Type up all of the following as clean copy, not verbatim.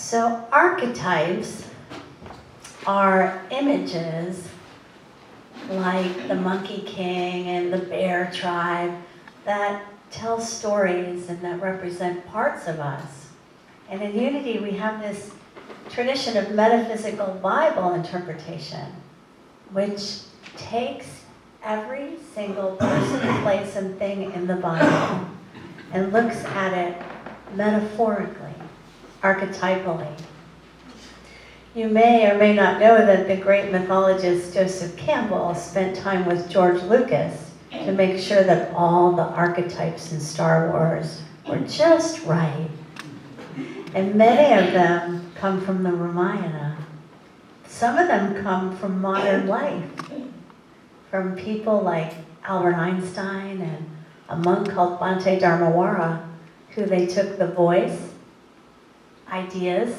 So archetypes are images like the Monkey King and the Bear Tribe that tell stories and that represent parts of us. And in Unity we have this tradition of metaphysical Bible interpretation, which takes every single person, place, and thing in the Bible and looks at it metaphorically, archetypally. You may or may not know that the great mythologist Joseph Campbell spent time with George Lucas to make sure that all the archetypes in Star Wars were just right. And many of them come from the Ramayana. Some of them come from modern life, from people like Albert Einstein and a monk called Bhante Dharmawara, who they took the voice, ideas,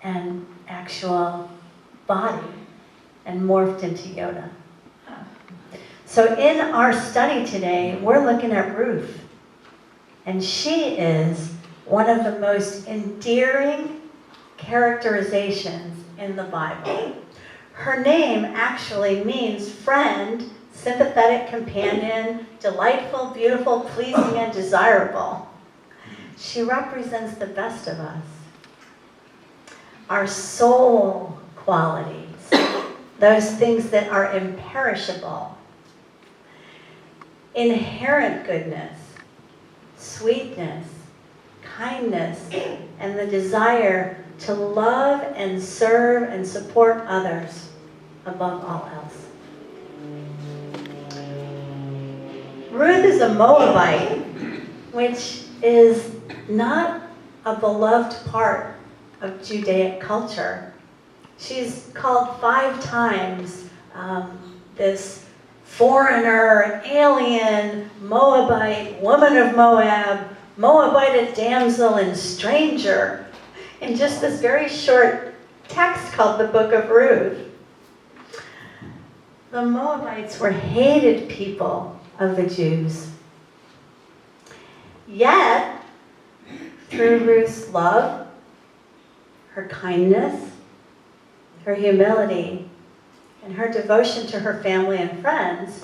and actual body and morphed into Yoda. So in our study today, we're looking at Ruth. And she is one of the most endearing characterizations in the Bible. Her name actually means friend, sympathetic companion, delightful, beautiful, pleasing, and desirable. She represents the best of us. Our soul qualities, those things that are imperishable, inherent goodness, sweetness, kindness, and the desire to love and serve and support others above all else. Ruth is a Moabite, which is not a beloved part of Judaic culture. She's called 5 times this foreigner, alien, Moabite, woman of Moab, Moabite damsel, and stranger in just this very short text called the Book of Ruth. The Moabites were hated people of the Jews. Yet, through Ruth's love, her kindness, her humility, and her devotion to her family and friends,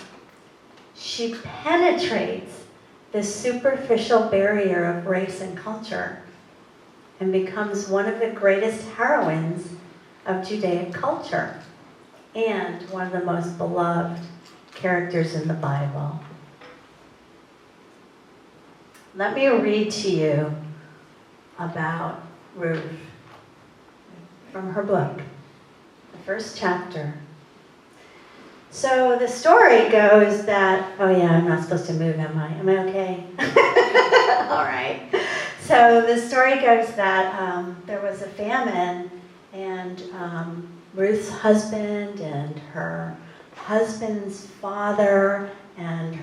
she penetrates the superficial barrier of race and culture and becomes one of the greatest heroines of Judaic culture and one of the most beloved characters in the Bible. Let me read to you about Ruth from her book, the first chapter. So the story goes that, oh yeah, I'm not supposed to move, am I? Am I okay? All right. So the story goes that there was a famine, and Ruth's husband and her husband's father and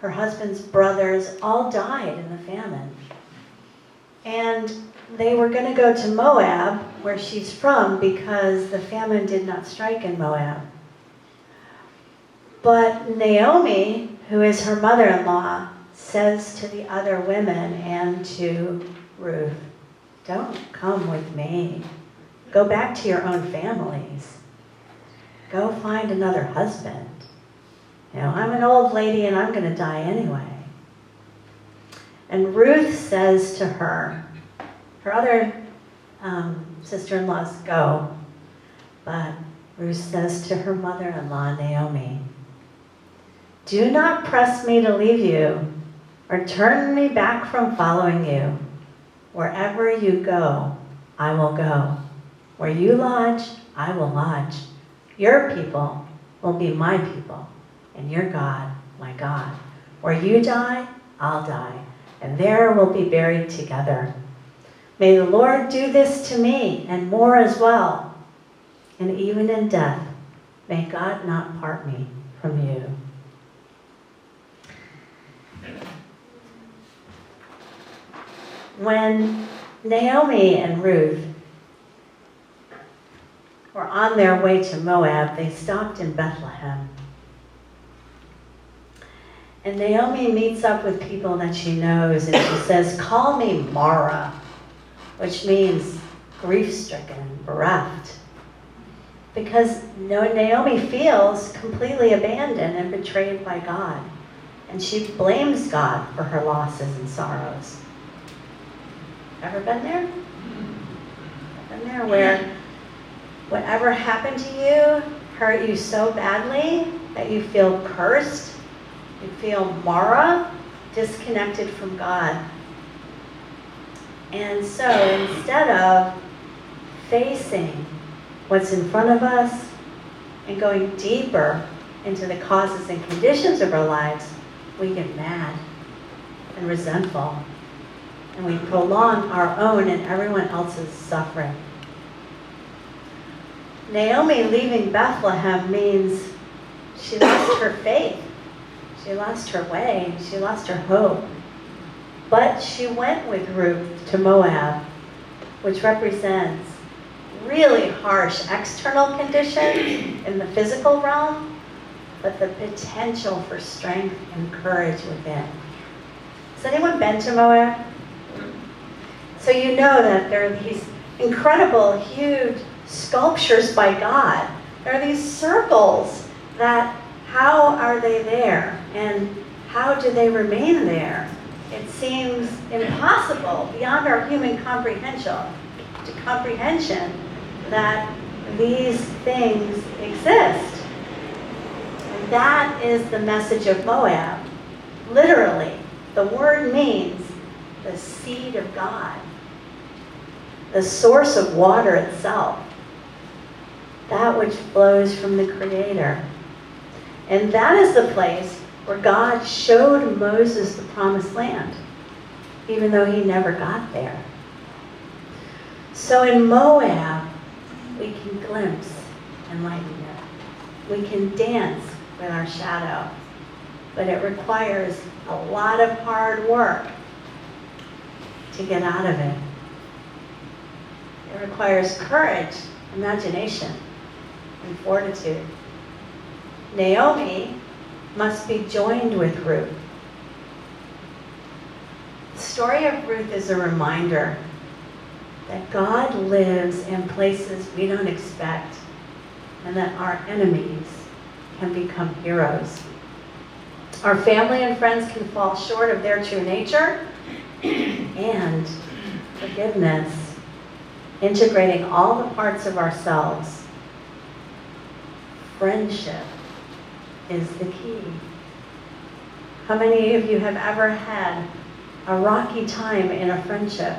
her husband's brothers all died in the famine. And they were going to go to Moab, where she's from, because the famine did not strike in Moab. But Naomi, who is her mother-in-law, says to the other women and to Ruth, "Don't come with me. Go back to your own families. Go find another husband. You know, I'm an old lady and I'm going to die anyway." And Ruth says to her other sister-in-laws go, but Ruth says to her mother-in-law, Naomi, "Do not press me to leave you or turn me back from following you. Wherever you go, I will go. Where you lodge, I will lodge. Your people will be my people, and your God, my God. Where you die, I'll die, and there we'll be buried together. May the Lord do this to me, and more as well. And even in death, may God not part me from you." When Naomi and Ruth were on their way to Moab, they stopped in Bethlehem. And Naomi meets up with people that she knows, and she says, "Call me Mara," which means grief-stricken, bereft. Because Naomi feels completely abandoned and betrayed by God. And she blames God for her losses and sorrows. Ever been there? Been there where whatever happened to you hurt you so badly that you feel cursed, you feel Mara, disconnected from God. And so instead of facing what's in front of us and going deeper into the causes and conditions of our lives, we get mad and resentful. And we prolong our own and everyone else's suffering. Naomi leaving Bethlehem means she lost her faith. She lost her way. She lost her hope. But she went with Ruth to Moab, which represents really harsh external conditions in the physical realm, but the potential for strength and courage within. Has anyone been to Moab? So you know that there are these incredible, huge sculptures by God. There are these circles that, how are they there? And how do they remain there? It seems impossible, beyond our human comprehension, that these things exist. And that is the message of Moab. Literally, the word means the seed of God, the source of water itself, that which flows from the Creator. And that is the place where God showed Moses the promised land, even though he never got there. So in Moab, we can glimpse enlightenment. We can dance with our shadow, but it requires a lot of hard work to get out of it. It requires courage, imagination, and fortitude. Naomi must be joined with Ruth. The story of Ruth is a reminder that God lives in places we don't expect, and that our enemies can become heroes. Our family and friends can fall short of their true nature, and forgiveness, integrating all the parts of ourselves. Friendship is the key. How many of you have ever had a rocky time in a friendship?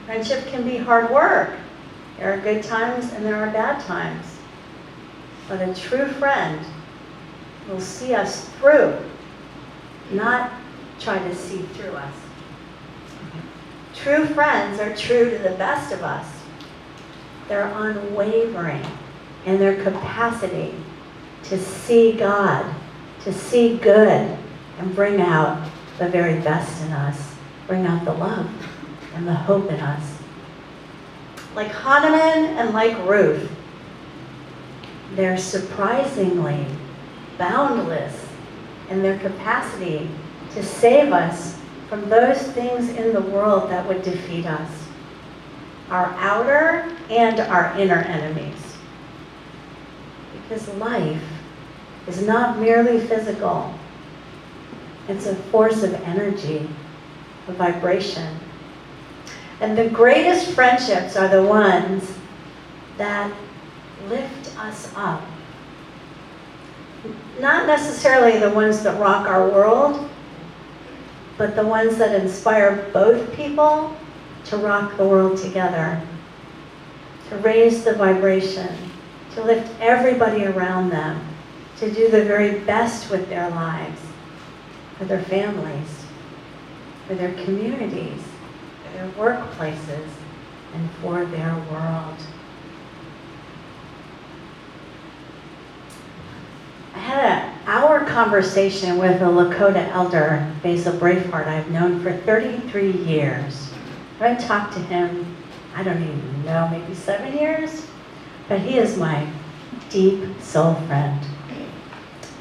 Friendship can be hard work. There are good times and there are bad times. But a true friend will see us through, not try to see through us. True friends are true to the best of us. They're unwavering in their capacity to see God, to see good, and bring out the very best in us. Bring out the love and the hope in us. Like Hanuman and like Ruth, they're surprisingly boundless in their capacity to save us from those things in the world that would defeat us, our outer and our inner enemies. Because life is not merely physical. It's a force of energy, a vibration. And the greatest friendships are the ones that lift us up. Not necessarily the ones that rock our world, but the ones that inspire both people to rock the world together, to raise the vibration, to lift everybody around them, to do the very best with their lives, for their families, for their communities, for their workplaces, and for their world. I had an hour conversation with a Lakota elder, Basil Braveheart, I've known for 33 years. I talked to him, I don't even know, maybe 7 years? But he is my deep soul friend.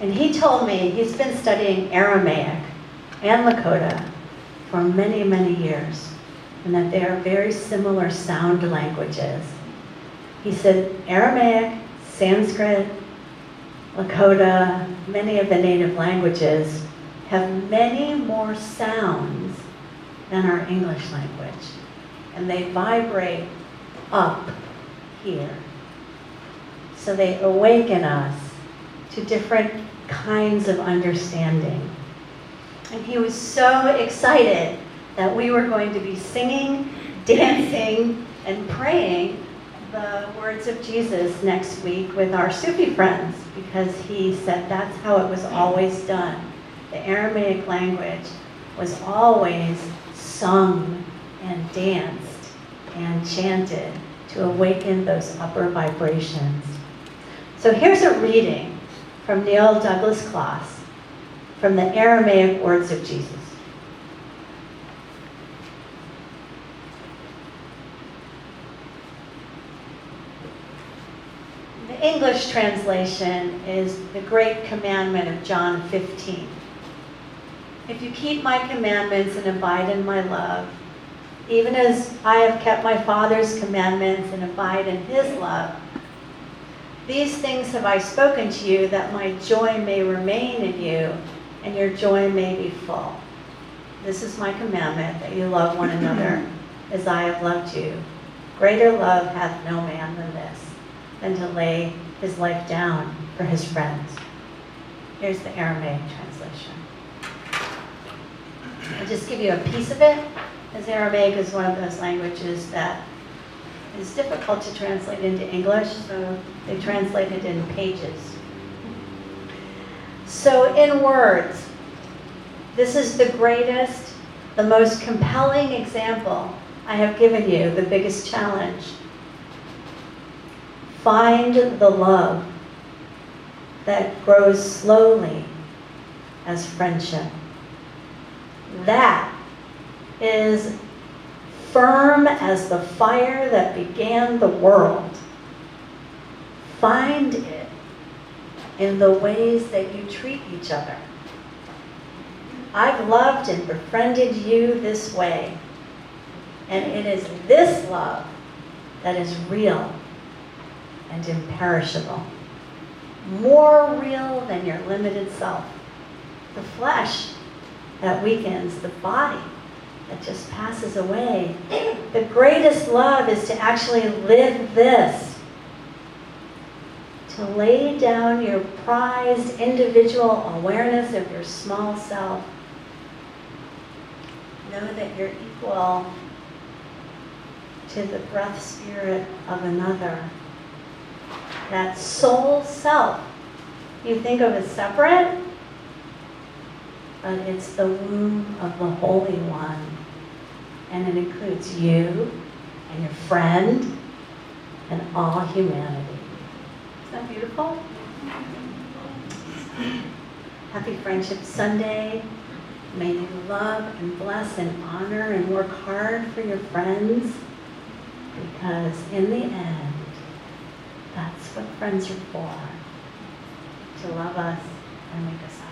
And he told me he's been studying Aramaic and Lakota for many, many years. and that they are very similar sound languages. He said Aramaic, Sanskrit, Lakota, many of the native languages have many more sounds than our English language. And they vibrate up here. So they awaken us to different kinds of understanding. And he was so excited that we were going to be singing, dancing, and praying the words of Jesus next week with our Sufi friends, because he said that's how it was always done. The Aramaic language was always sung and danced and chanted to awaken those upper vibrations. So here's a reading from Neil Douglas Class from the Aramaic words of Jesus. The English translation is the great commandment of John 15. If you keep my commandments and abide in my love, even as I have kept my Father's commandments and abide in his love, these things have I spoken to you, that my joy may remain in you, and your joy may be full. This is my commandment, that you love one another as I have loved you. Greater love hath no man than this, than to lay his life down for his friends. Here's the Aramaic translation. I'll just give you a piece of it, as Aramaic is one of those languages that is difficult to translate into English, so they translate it in pages. So in words, this is the greatest, the most compelling example I have given you, the biggest challenge. Find the love that grows slowly as friendship. That is firm as the fire that began the world. Find it in the ways that you treat each other. I've loved and befriended you this way, and it is this love that is real and imperishable, more real than your limited self. The flesh that weakens, the body that just passes away. The greatest love is to actually live this, to lay down your prized individual awareness of your small self. Know that you're equal to the breath spirit of another. That soul self you think of as separate, but it's the womb of the Holy One. And it includes you and your friend and all humanity. Isn't that beautiful? Happy Friendship Sunday. May you love and bless and honor and work hard for your friends, because in the end, that's what friends are for, to love us and make us happy.